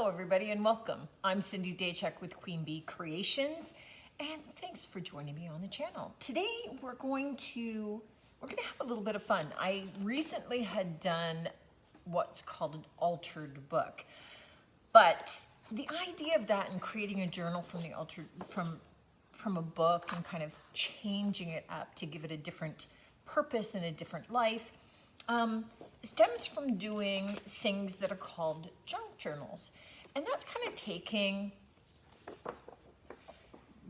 Hello everybody and welcome. I'm Cindy Daychek with Queen Bee Creations and thanks for joining me on the channel. Today we're going to have a little bit of fun. I recently had done what's called an altered book, but the idea of that and creating a journal from a book and kind of changing it up to give it a different purpose and a different life stems from doing things that are called junk journals. And that's kind of taking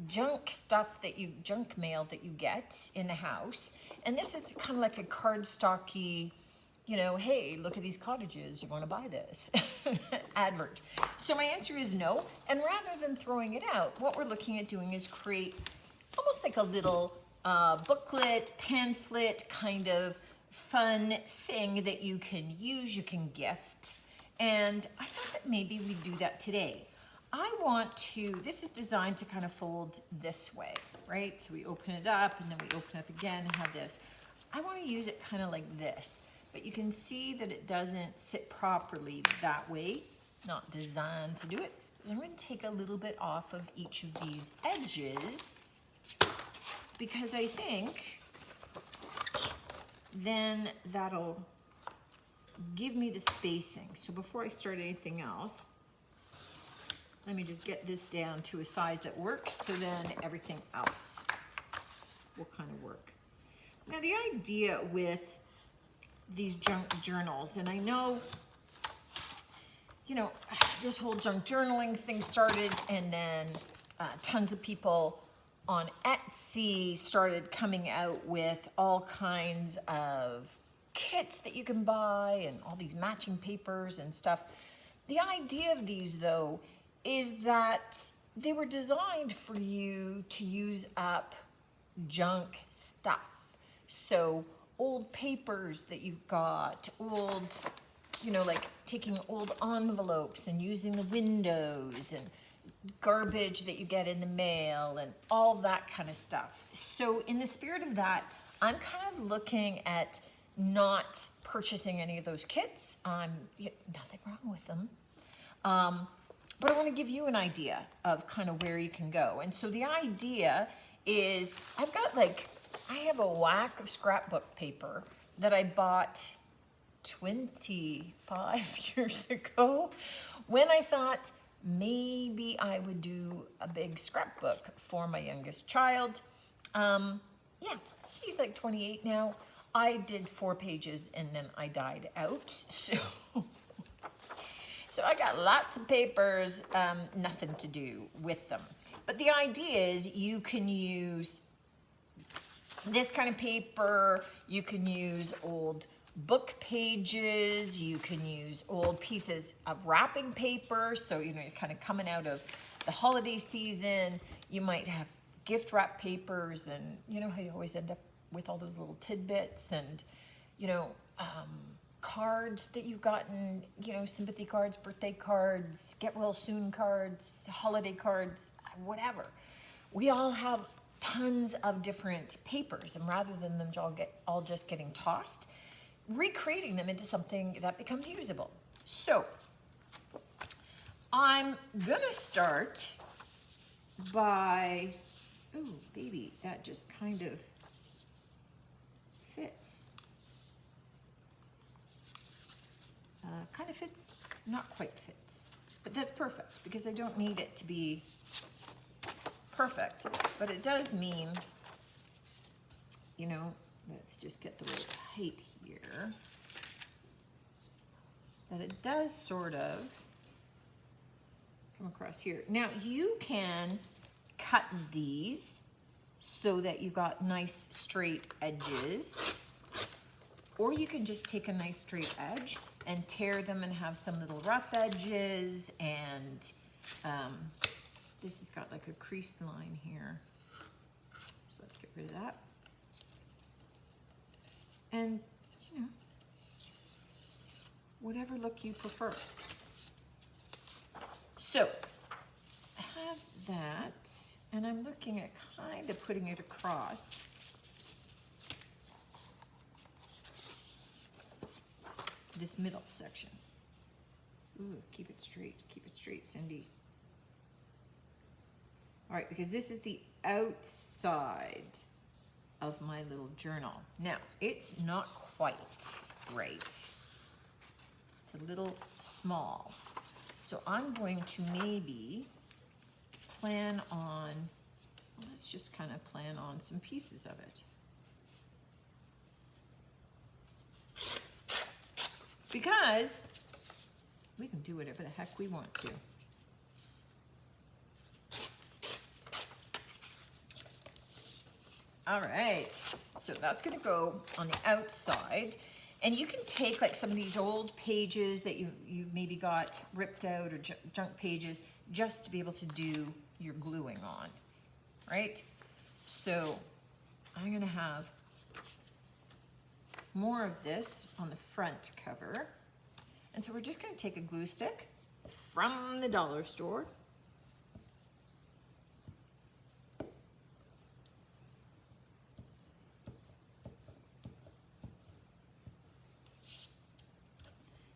junk mail that you get in the house. And this is kind of like a cardstocky, hey, look at these cottages, you want to buy this advert. So my answer is no. And rather than throwing it out, what we're looking at doing is create almost like a little booklet, pamphlet kind of fun thing that you can use, you can gift. And I thought that maybe we'd do that today. This is designed to kind of fold this way, right? So we open it up and then we open up again and have this. I want to use it kind of like this, but you can see that it doesn't sit properly that way, not designed to do it. So I'm going to take a little bit off of each of these edges because I think then that'll give me the spacing. So before I start anything else, let me just get this down to a size that works so then everything else will kind of work. Now the idea with these junk journals, and I know, this whole junk journaling thing started and then tons of people on Etsy started coming out with all kinds of kits that you can buy and all these matching papers and stuff. The idea of these though is that they were designed for you to use up junk stuff. So old papers that you've got, old, like taking old envelopes and using the windows and garbage that you get in the mail and all that kind of stuff. So in the spirit of that, I'm kind of looking at not purchasing any of those kits. Nothing wrong with them. But I want to give you an idea of kind of where you can go. And so the idea is I have a whack of scrapbook paper that I bought 25 years ago when I thought maybe I would do a big scrapbook for my youngest child. He's like 28 now. I did 4 pages and then I died out. So I got lots of papers, nothing to do with them. But the idea is you can use this kind of paper, you can use old book pages, you can use old pieces of wrapping paper. So, you're kind of coming out of the holiday season. You might have gift wrap papers and how you always end up with all those little tidbits and, cards that you've gotten, sympathy cards, birthday cards, get well soon cards, holiday cards, whatever. We all have tons of different papers, and rather than them all just getting tossed, recreating them into something that becomes usable. So I'm gonna start by, ooh, baby, that just kind of fits. Kind of fits, not quite fits, but that's perfect because I don't need it to be perfect, but it does mean, let's just get the right height here, that it does sort of come across here. Now you can cut these so that you've got nice straight edges, or you can just take a nice straight edge and tear them and have some little rough edges. And this has got like a crease line here, so let's get rid of that. And whatever look you prefer. So I have that, and I'm looking at kind of putting it across. This middle section. Ooh, keep it straight, Cindy. All right, because this is the outside of my little journal. Now, it's not quite right. It's a little small. So I'm going to maybe plan on, well, let's just kind of plan on some pieces of it. Because we can do whatever the heck we want to. All right, so that's gonna go on the outside. And you can take like some of these old pages that you maybe got ripped out or junk pages just to be able to do your gluing on, right? So I'm gonna have more of this on the front cover. And so we're just gonna take a glue stick from the dollar store.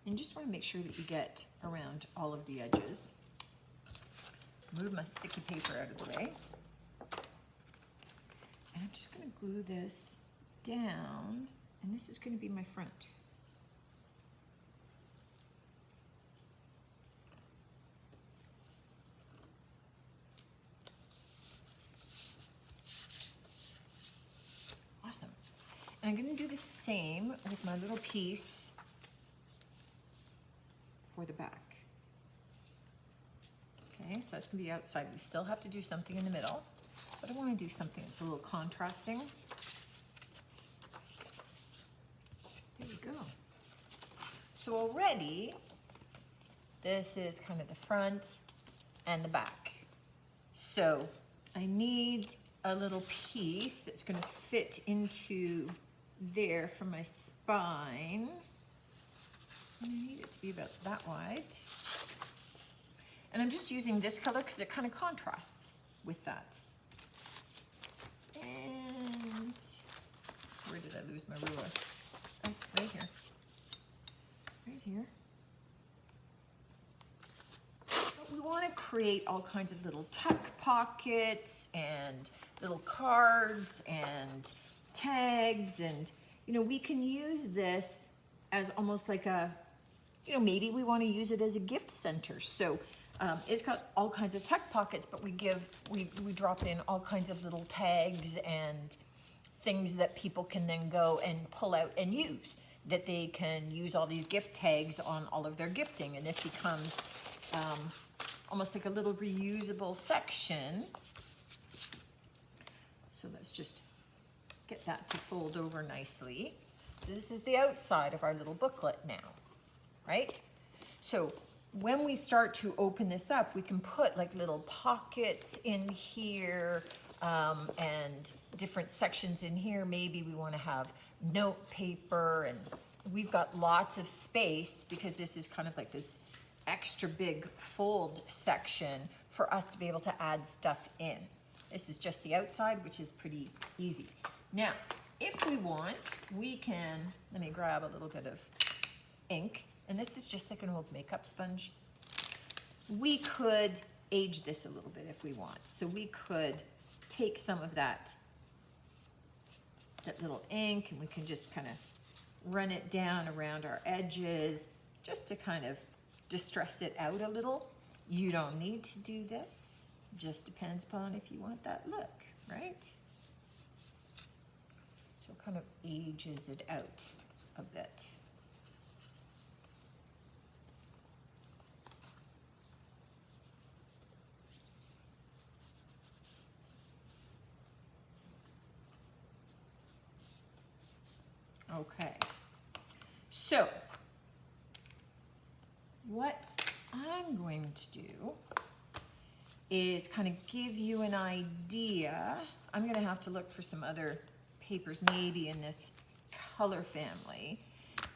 And just want to make sure that you get around all of the edges. Move my sticky paper out of the way. And I'm just going to glue this down, and this is going to be my front. Awesome. And I'm going to do the same with my little piece for the back. Okay, so that's gonna be outside. We still have to do something in the middle, but I wanna do something that's a little contrasting. There you go. So already, this is kind of the front and the back. So I need a little piece that's gonna fit into there for my spine. And I need it to be about that wide. And I'm just using this color because it kind of contrasts with that. And where did I lose my ruler? Oh, right here. Right here. But we want to create all kinds of little tuck pockets and little cards and tags, and you know, we can use this as almost like a, you know, maybe we want to use it as a gift center. So it's got all kinds of tuck pockets, but we drop in all kinds of little tags and things that people can then go and pull out and use, that they can use all these gift tags on all of their gifting. And this becomes almost like a little reusable section. So let's just get that to fold over nicely. So this is the outside of our little booklet now, right? So when we start to open this up, we can put like little pockets in here and different sections in here. Maybe we want to have note paper, and we've got lots of space because this is kind of like this extra big fold section for us to be able to add stuff in. This is just the outside, which is pretty easy. Now, if we want, we can, let me grab a little bit of ink, and this is just like an old makeup sponge. We could age this a little bit if we want. So we could take some of that little ink, and we can just kind of run it down around our edges just to kind of distress it out a little. You don't need to do this. Just depends upon if you want that look, right? So it kind of ages it out a bit. Okay, so what I'm going to do is kind of give you an idea. I'm going to have to look for some other papers maybe in this color family,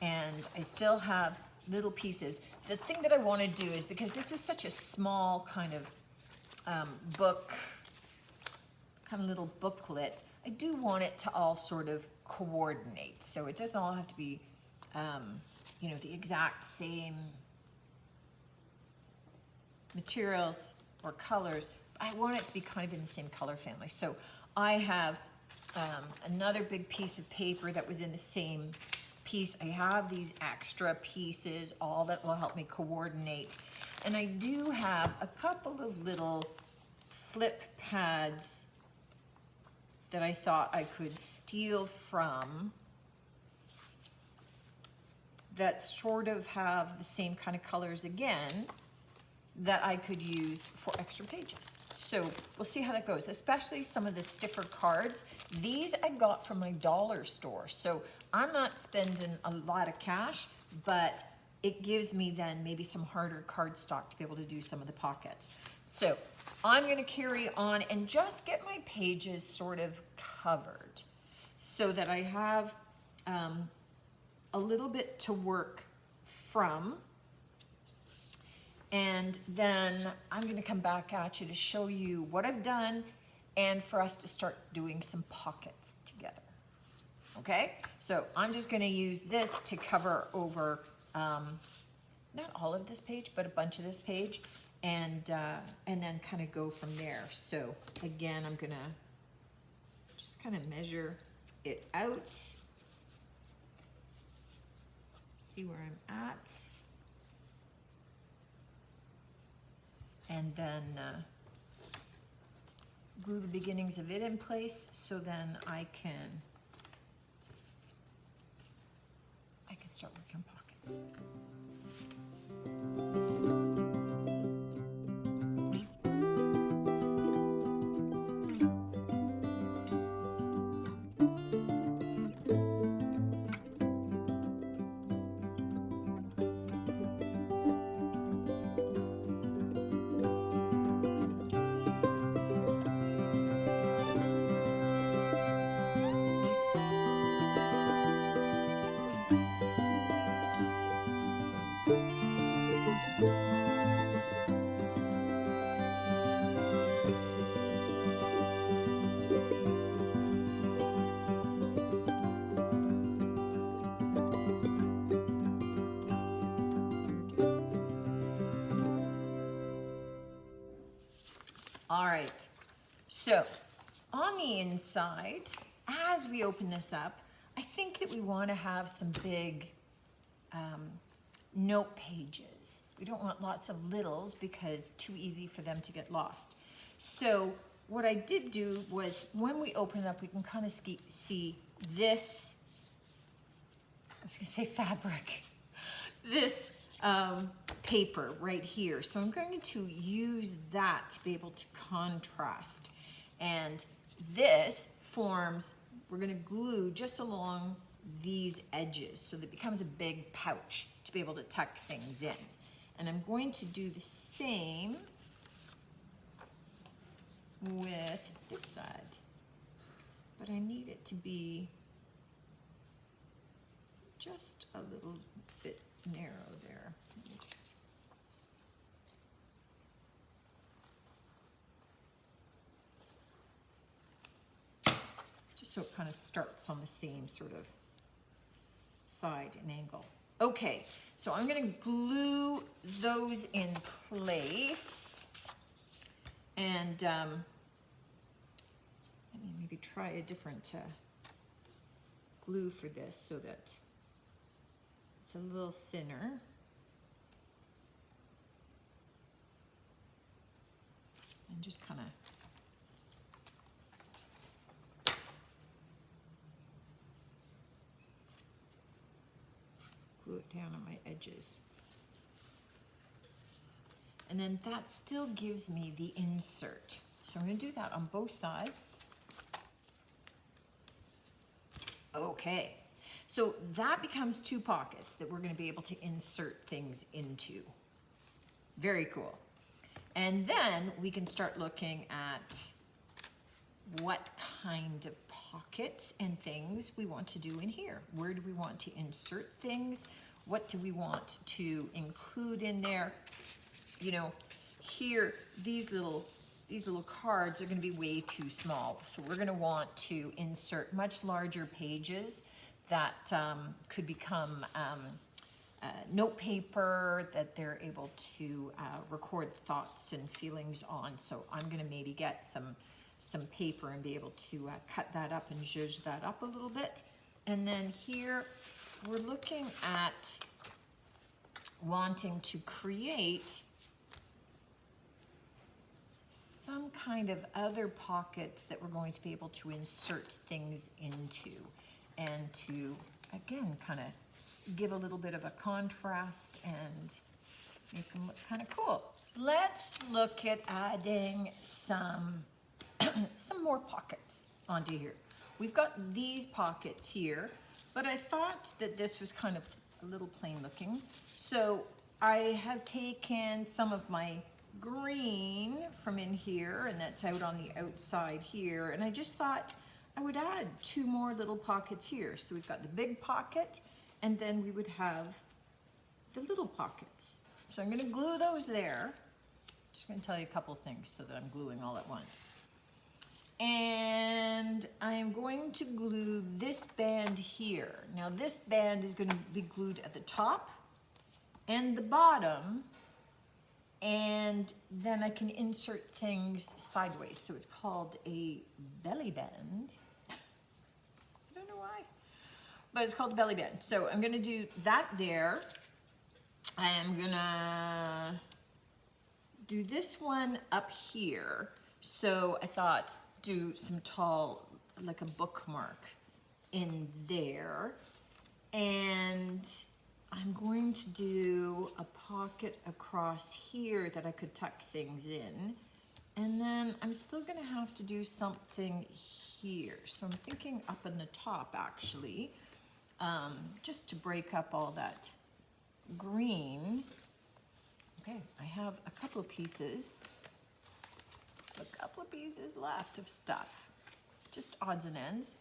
and I still have little pieces. The thing that I want to do is, because this is such a small kind of book, kind of little booklet, I do want it to all sort of coordinate. So it doesn't all have to be, you know, the exact same materials or colors. I want it to be kind of in the same color family. So I have another big piece of paper that was in the same piece. I have these extra pieces, all that will help me coordinate. And I do have a couple of little flip pads that I thought I could steal from that sort of have the same kind of colors again that I could use for extra pages. So we'll see how that goes, especially some of the stiffer cards. These I got from my dollar store. So I'm not spending a lot of cash, but it gives me then maybe some harder cardstock to be able to do some of the pockets. So I'm gonna carry on and just get my pages sort of covered so that I have a little bit to work from. And then I'm gonna come back at you to show you what I've done and for us to start doing some pockets together. Okay, so I'm just gonna use this to cover over, not all of this page, but a bunch of this page, and then kind of go from there. So again, I'm gonna just kind of measure it out, see where I'm at, and then glue the beginnings of it in place so then I can start working on pockets. All right, so on the inside, as we open this up, I think that we want to have some big note pages. We don't want lots of littles because too easy for them to get lost. So what I did do was when we open it up, we can kind of see this, I was gonna say fabric, this paper right here. So I'm going to use that to be able to contrast. And this forms, we're gonna glue just along these edges so that it becomes a big pouch to be able to tuck things in. And I'm going to do the same with this side, but I need it to be just a little bit narrow there. Let me just so it kind of starts on the same sort of side and angle. Okay, so I'm gonna glue those in place, and let me maybe try a different glue for this so that it's a little thinner. And just kind of glue it down on my edges. And then that still gives me the insert. So I'm going to do that on both sides. Okay, so that becomes two pockets that we're going to be able to insert things into. Very cool. And then we can start looking at what kind of pockets and things we want to do in here. Where do we want to insert things? What do we want to include in there? You know, here, these little cards are going to be way too small. So we're going to want to insert much larger pages that could become note paper that they're able to record thoughts and feelings on. So I'm gonna maybe get some paper and be able to cut that up and zhuzh that up a little bit. And then here, we're looking at wanting to create some kind of other pockets that we're going to be able to insert things into and to, again, kind of give a little bit of a contrast and make them look kind of cool. Let's look at adding some more pockets onto here. We've got these pockets here, but I thought that this was kind of a little plain looking. So I have taken some of my green from in here, and that's out on the outside here, and I just thought I would add 2 more little pockets here. So we've got the big pocket, and then we would have the little pockets. So I'm going to glue those there. Just going to tell you a couple things so that I'm gluing all at once. And I'm going to glue this band here. Now this band is going to be glued at the top and the bottom, and then I can insert things sideways. So it's called a belly band. I don't know why, but it's called a belly band. So I'm going to do that there. I am going to do this one up here. So I thought, do some tall, like a bookmark in there. And I'm going to do a pocket across here that I could tuck things in. And then I'm still gonna have to do something here. So I'm thinking up in the top actually, just to break up all that green. Okay, I have a couple of pieces left of stuff, just odds and ends.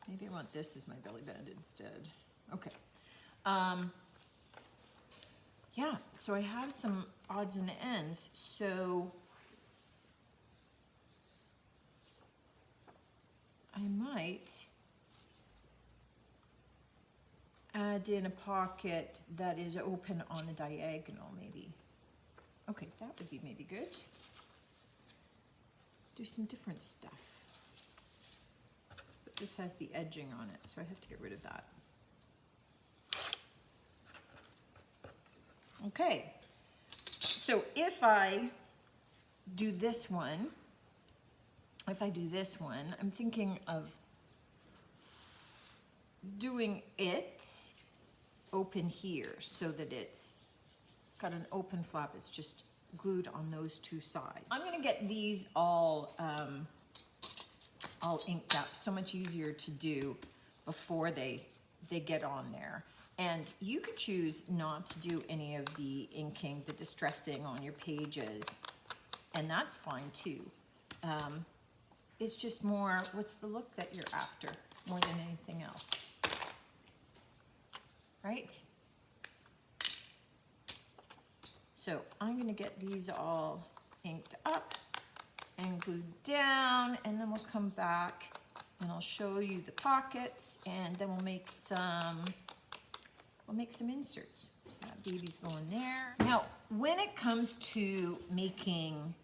Maybe I want this as my belly band instead. Okay. Yeah, so I have some odds and ends. So I might add in a pocket that is open on a diagonal maybe. Okay, that would be maybe good. Do some different stuff. But this has the edging on it, so I have to get rid of that. Okay, so if I do this one, I'm thinking of doing it open here so that it's got an open flap. It's just glued on those 2 sides. I'm gonna get these all inked up. So much easier to do before they get on there. And you could choose not to do any of the inking, the distressing on your pages, and that's fine too. It's just more, what's the look that you're after more than anything else, right? So I'm gonna get these all inked up and glued down, and then we'll come back and I'll show you the pockets, and then we'll make some inserts. So that baby's going there. Now, when it comes to making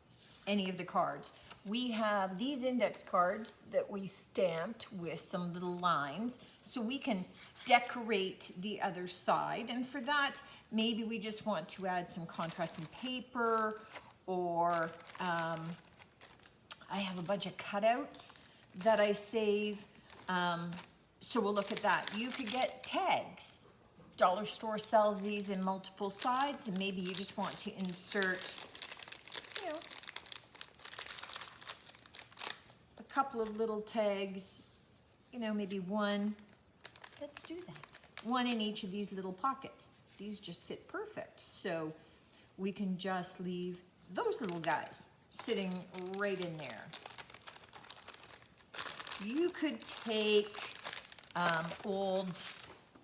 any of the cards, we have these index cards that we stamped with some little lines so we can decorate the other side. And for that, maybe we just want to add some contrasting paper, or I have a bunch of cutouts that I save. So we'll look at that. You could get tags. Dollar store sells these in multiple sides, and maybe you just want to insert, you know, a couple of little tags, you know, maybe one. Let's do that. One in each of these little pockets. These just fit perfect. So we can just leave those little guys sitting right in there. You could take old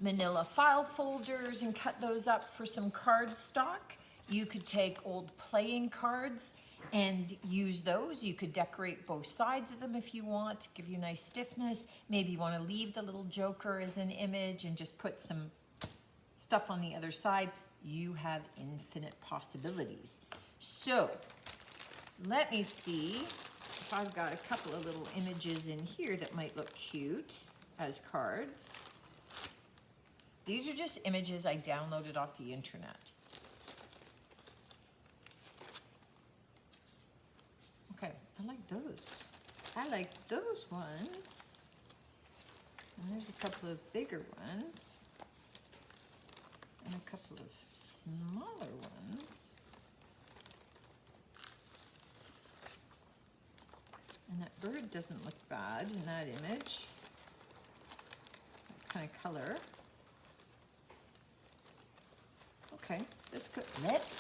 manila file folders and cut those up for some cardstock. You could take old playing cards and use those. You could decorate both sides of them if you want to give you nice stiffness. Maybe you want to leave the little joker as an image and just put some stuff on the other side, you have infinite possibilities. So let me see if I've got a couple of little images in here that might look cute as cards. These are just images I downloaded off the internet. Okay, I like those. I like those ones. And there's a couple of bigger ones. And a couple of smaller ones. And that bird doesn't look bad in that image. That kind of color. Okay, let's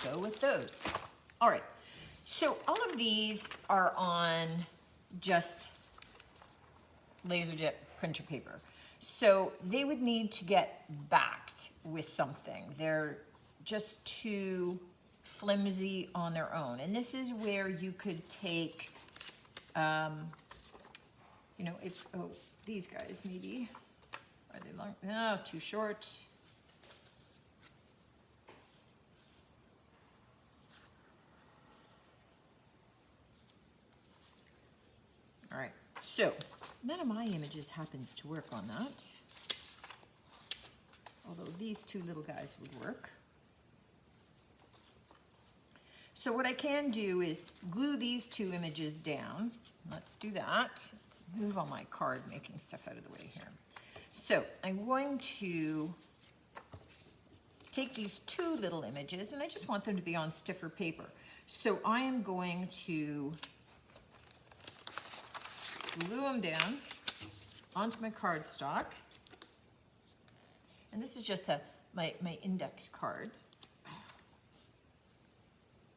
go with those. All right, so all of these are on just LaserJet printer paper. So they would need to get backed with something. They're just too flimsy on their own. And this is where you could take, you know, if, oh, these guys maybe, are they long? No, too short. All right, so none of my images happens to work on that. Although these two little guys would work. So what I can do is glue these two images down. Let's do that. Let's move all my card making stuff out of the way here. So I'm going to take these two little images, and I just want them to be on stiffer paper. So I am going to glue them down onto my cardstock. And this is just my index cards.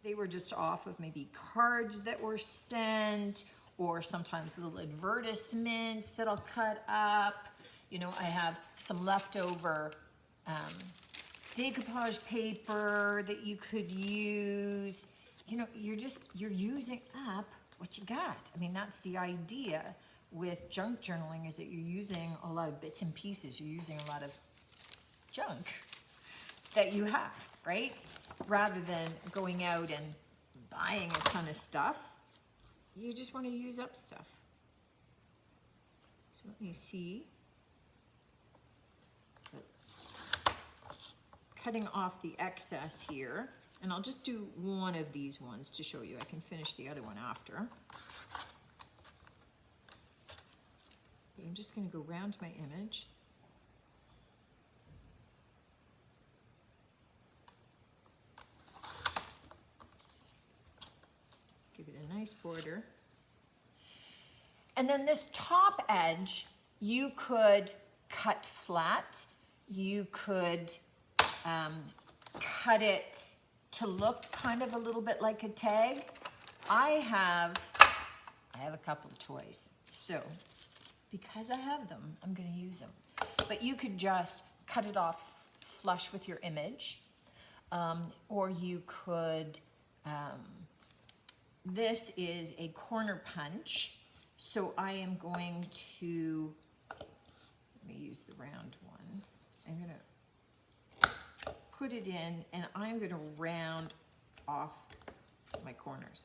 They were just off of maybe cards that were sent, or sometimes little advertisements that I'll cut up. You know, I have some leftover decoupage paper that you could use. You know, you're using up what you got. I mean, that's the idea with junk journaling, is that you're using a lot of bits and pieces. You're using a lot of junk that you have, right? Rather than going out and buying a ton of stuff, you just want to use up stuff. So let me see. Cutting off the excess here. And I'll just do one of these ones to show you. I can finish the other one after. But I'm just going to go around my image. Give it a nice border. And then this top edge, you could cut flat. You could cut it to look kind of a little bit like a tag. I have a couple of toys, so because I have them, I'm going to use them. But you could just cut it off flush with your image, or you could, this is a corner punch, so I am going to, let me use the round one. I'm going to put it in, and I'm going to round off my corners.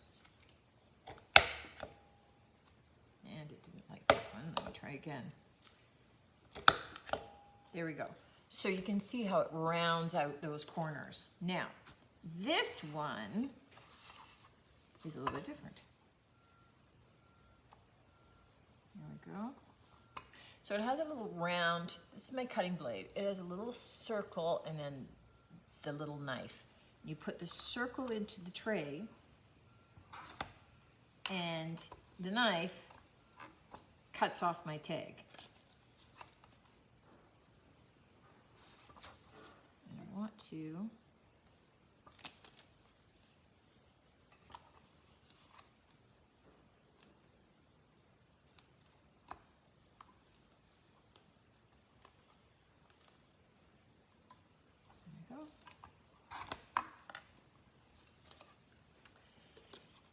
And it didn't like that one. Let me try again. There we go. So you can see how it rounds out those corners. Now, this one is a little bit different. There we go. So it has a little round, this is my cutting blade. It has a little circle and then the little knife. You put the circle into the tray, and the knife cuts off my tag. And I want to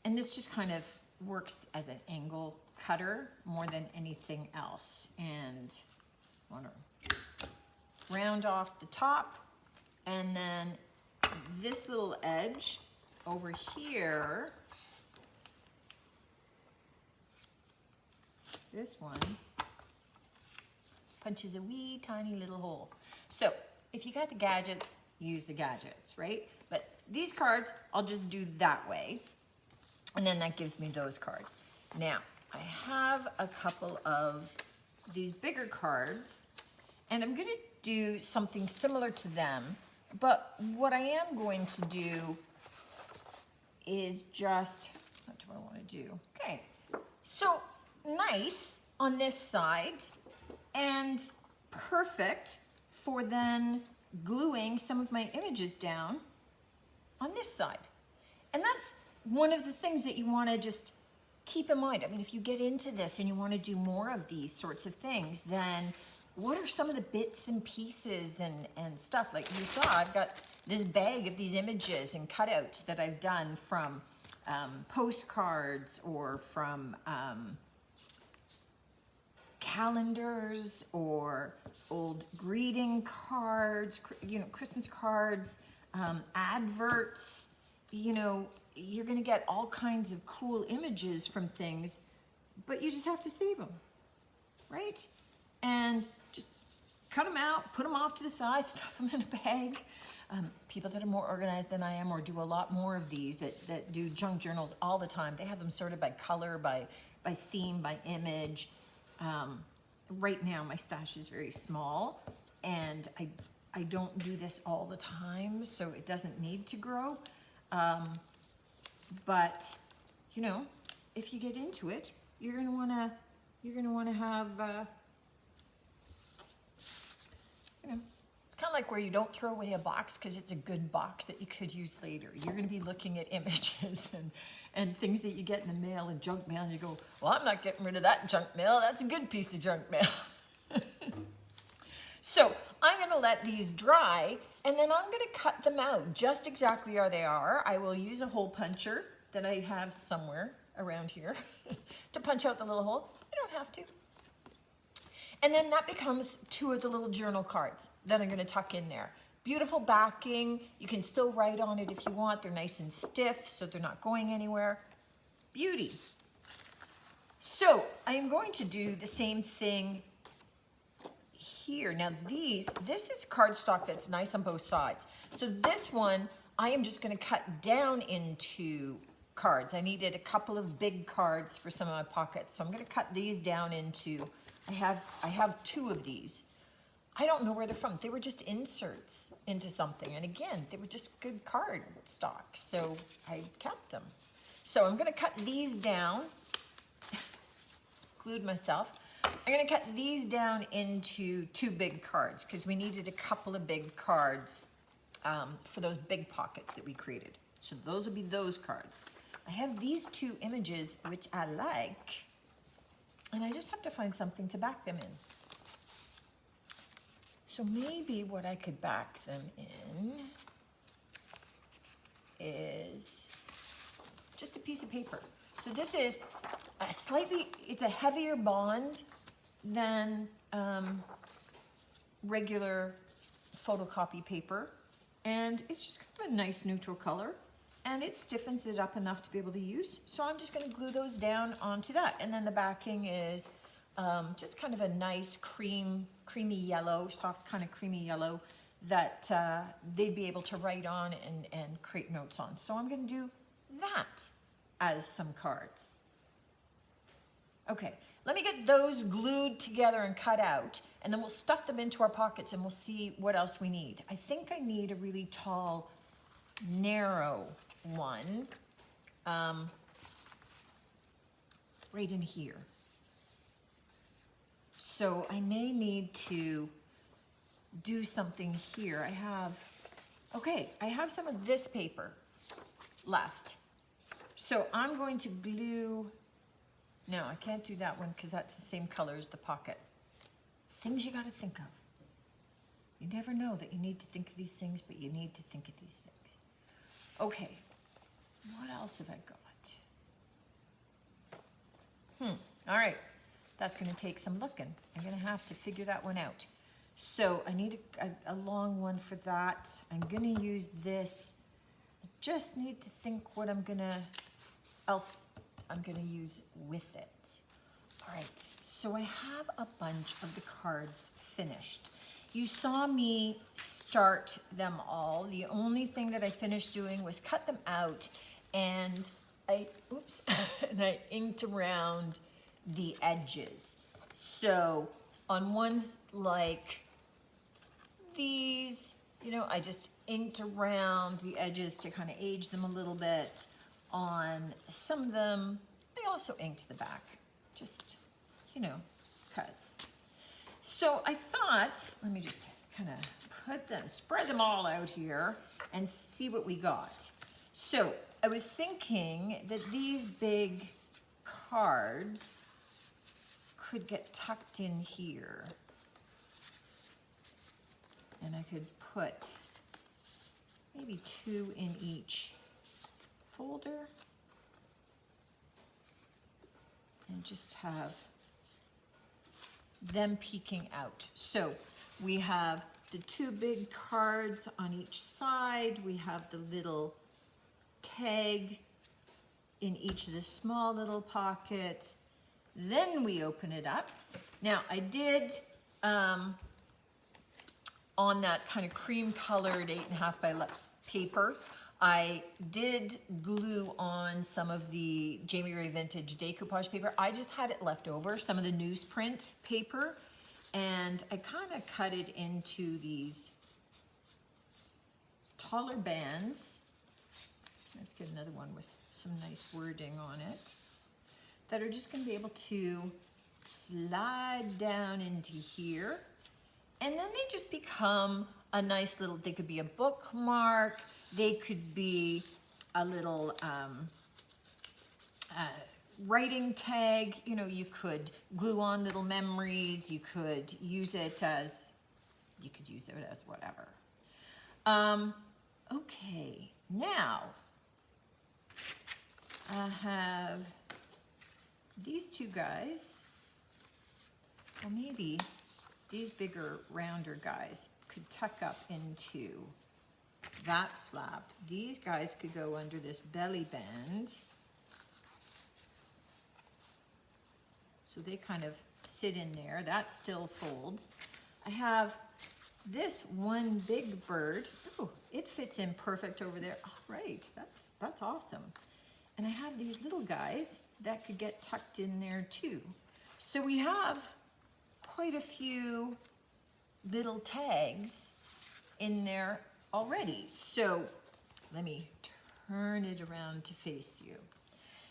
and this just kind of works as an angle cutter more than anything else. And I want to round off the top And then this little edge over here, this one punches a wee tiny little hole. So if you got the gadgets, use the gadgets, right? But these cards, I'll just do that way. And then that gives me those cards. Now, I have a couple of these bigger cards, and I'm gonna do something similar to them, but what I am going to do is just, what do I wanna do? Okay, so nice on this side, and perfect for then gluing some of my images down on this side. And that's one of the things that you want to just keep in mind. I mean, if you get into this and you want to do more of these sorts of things, then what are some of the bits and pieces and stuff? Like you saw, I've got this bag of these images and cutouts that I've done from postcards or from calendars or old greeting cards, you know, Christmas cards, adverts. You know, you're gonna get all kinds of cool images from things, but you just have to save them, right? And just cut them out, put them off to the side, stuff them in a bag. People that are more organized than I am or do a lot more of these, that do junk journals all the time, they have them sorted by color, by theme, by image. Right now my stash is very small, and I don't do this all the time, so it doesn't need to grow. But you know, if you get into it, you're gonna wanna have you know, it's kind of like where you don't throw away a box because it's a good box that you could use later. You're gonna be looking at images and things that you get in the mail and junk mail, and you go, well, I'm not getting rid of that junk mail. That's a good piece of junk mail. So I'm gonna let these dry, and then I'm gonna cut them out just exactly how they are. I will use a hole puncher that I have somewhere around here to punch out the little hole. I don't have to. And then that becomes two of the little journal cards that I'm gonna tuck in there. Beautiful backing. You can still write on it if you want. They're nice and stiff, so they're not going anywhere. Beauty. So I am going to do the same thing here. Now this is cardstock that's nice on both sides. So this one, I am just gonna cut down into cards. I needed a couple of big cards for some of my pockets. So I'm gonna cut these down into, I have two of these. I don't know where they're from. They were just inserts into something. And again, they were just good card stock. So I kept them. So I'm gonna cut these down, glued myself. I'm gonna cut these down into two big cards because we needed a couple of big cards for those big pockets that we created. So those will be those cards. I have these two images which I like, and I just have to find something to back them in. So maybe what I could back them in is just a piece of paper. So this is it's a heavier bond than regular photocopy paper. And it's just kind of a nice neutral color. And it stiffens it up enough to be able to use. So I'm just gonna glue those down onto that. And then the backing is just kind of a nice creamy yellow, soft kind of creamy yellow that they'd be able to write on and create notes on. So I'm gonna do that as some cards. Okay, let me get those glued together and cut out, and then we'll stuff them into our pockets and we'll see what else we need. I think I need a really tall, narrow one right in here. So I may need to do something here. I have some of this paper left. So I'm going to glue, no, I can't do that one because that's the same color as the pocket. Things you gotta think of. You never know that you need to think of these things, but you need to think of these things. Okay, what else have I got? All right, that's gonna take some looking. I'm gonna have to figure that one out. So I need a long one for that. I'm gonna use this. I just need to think what else I'm gonna use with it. All right, so I have a bunch of the cards finished. You saw me start them all. The only thing that I finished doing was cut them out, and I inked around the edges. So on ones like these, I just inked around the edges to kind of age them a little bit. On some of them, I also inked the back, just, cause. So I thought, let me just kind of spread them all out here and see what we got. So I was thinking that these big cards could get tucked in here. And I could put maybe 2 in each folder and just have them peeking out. So we have the 2 big cards on each side. We have the little tag in each of the small little pockets. Then we open it up. Now I did, on that kind of cream colored 8.5 by paper, I did glue on some of the Jamie Ray Vintage decoupage paper. I just had it left over, some of the newsprint paper, and I kind of cut it into these taller bands. Let's get another one with some nice wording on it, that are just going to be able to slide down into here. And then they just become a nice little, they could be a bookmark, they could be a little writing tag, you could glue on little memories, you could use it as whatever. Okay, now I have these 2 guys, or maybe these bigger, rounder guys could tuck up into that flap. These guys could go under this belly band. So they kind of sit in there. That still folds. I have this one big bird. Oh, it fits in perfect over there. All right, that's awesome. And I have these little guys that could get tucked in there too. So we have quite a few little tags in there already. So let me turn it around to face you.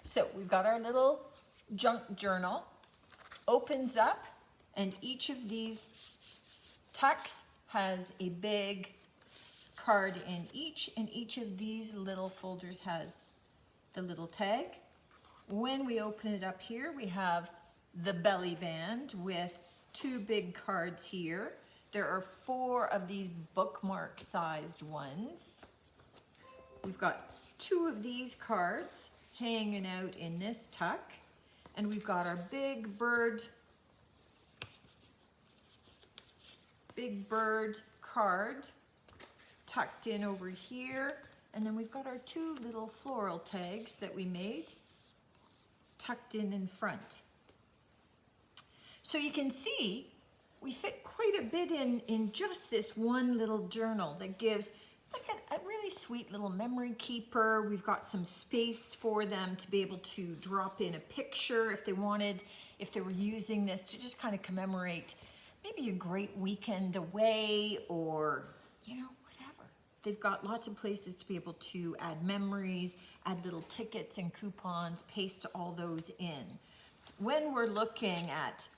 So we've got our little junk journal, opens up, and each of these tucks has a big card in each, and each of these little folders has the little tag. When we open it up here, we have the belly band with 2 big cards here. There are 4 of these bookmark sized ones. We've got 2 of these cards hanging out in this tuck, and we've got our big bird card tucked in over here, and then we've got our 2 little floral tags that we made tucked in front. So you can see we fit quite a bit in just this one little journal that gives like a really sweet little memory keeper. We've got some space for them to be able to drop in a picture if they wanted, if they were using this to just kind of commemorate maybe a great weekend away, or whatever. They've got lots of places to be able to add memories, add little tickets and coupons, paste all those in. When we're looking at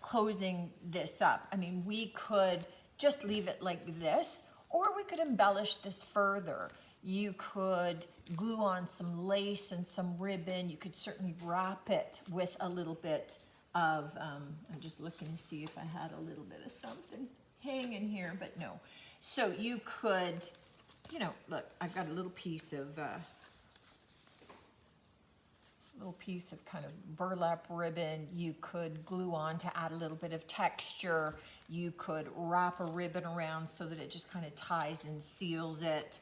closing this up, I mean, we could just leave it like this, or we could embellish this further. You could glue on some lace and some ribbon. You could certainly wrap it with a little bit of, I'm just looking to see if I had a little bit of something hanging here, but no. So you could, look, I've got a little piece of little piece of kind of burlap ribbon. You could glue on to add a little bit of texture. You could wrap a ribbon around so that it just kind of ties and seals it.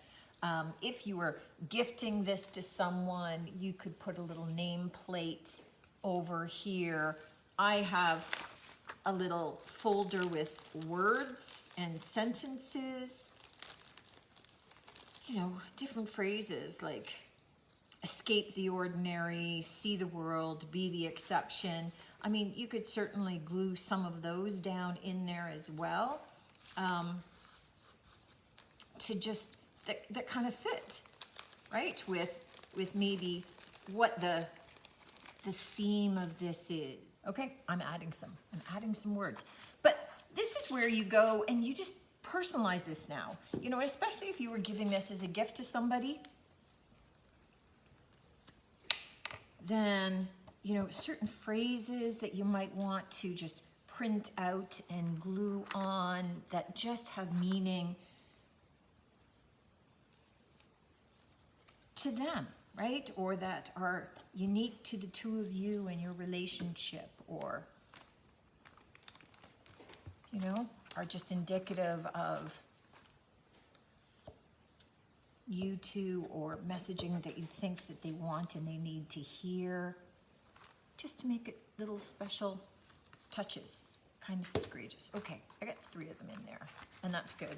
If you were gifting this to someone, you could put a little nameplate over here. I have a little folder with words and sentences, you know, different phrases like escape the ordinary, see the world, be the exception. I mean, you could certainly glue some of those down in there as well, to just that kind of fit, right? With maybe what the theme of this is. Okay, I'm adding some words. But this is where you go and you just personalize this now. You know, especially if you were giving this as a gift to somebody, then, you know, certain phrases that you might want to just print out and glue on that just have meaning to them, right? Or that are unique to the two of you and your relationship, or, you know, are just indicative of you two, or messaging that you think that they want and they need to hear, just to make it little special touches. Kindness is courageous. Okay, I got 3 of them in there, and that's good.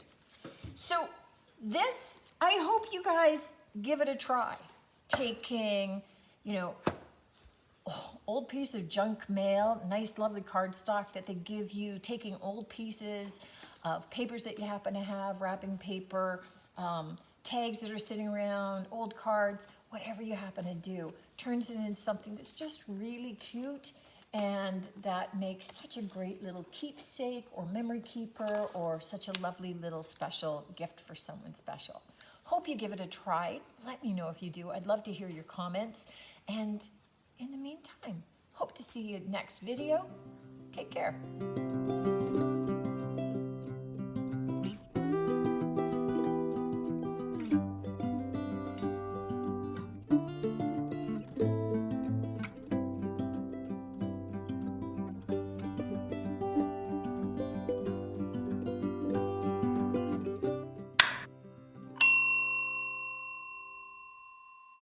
So this, I hope you guys give it a try. Taking, you know, old piece of junk mail, nice lovely cardstock that they give you, taking old pieces of papers that you happen to have, wrapping paper, tags that are sitting around, old cards, whatever you happen to do, turns it into something that's just really cute and that makes such a great little keepsake or memory keeper, or such a lovely little special gift for someone special. Hope you give it a try. Let me know if you do. I'd love to hear your comments. And in the meantime, hope to see you next video. Take care.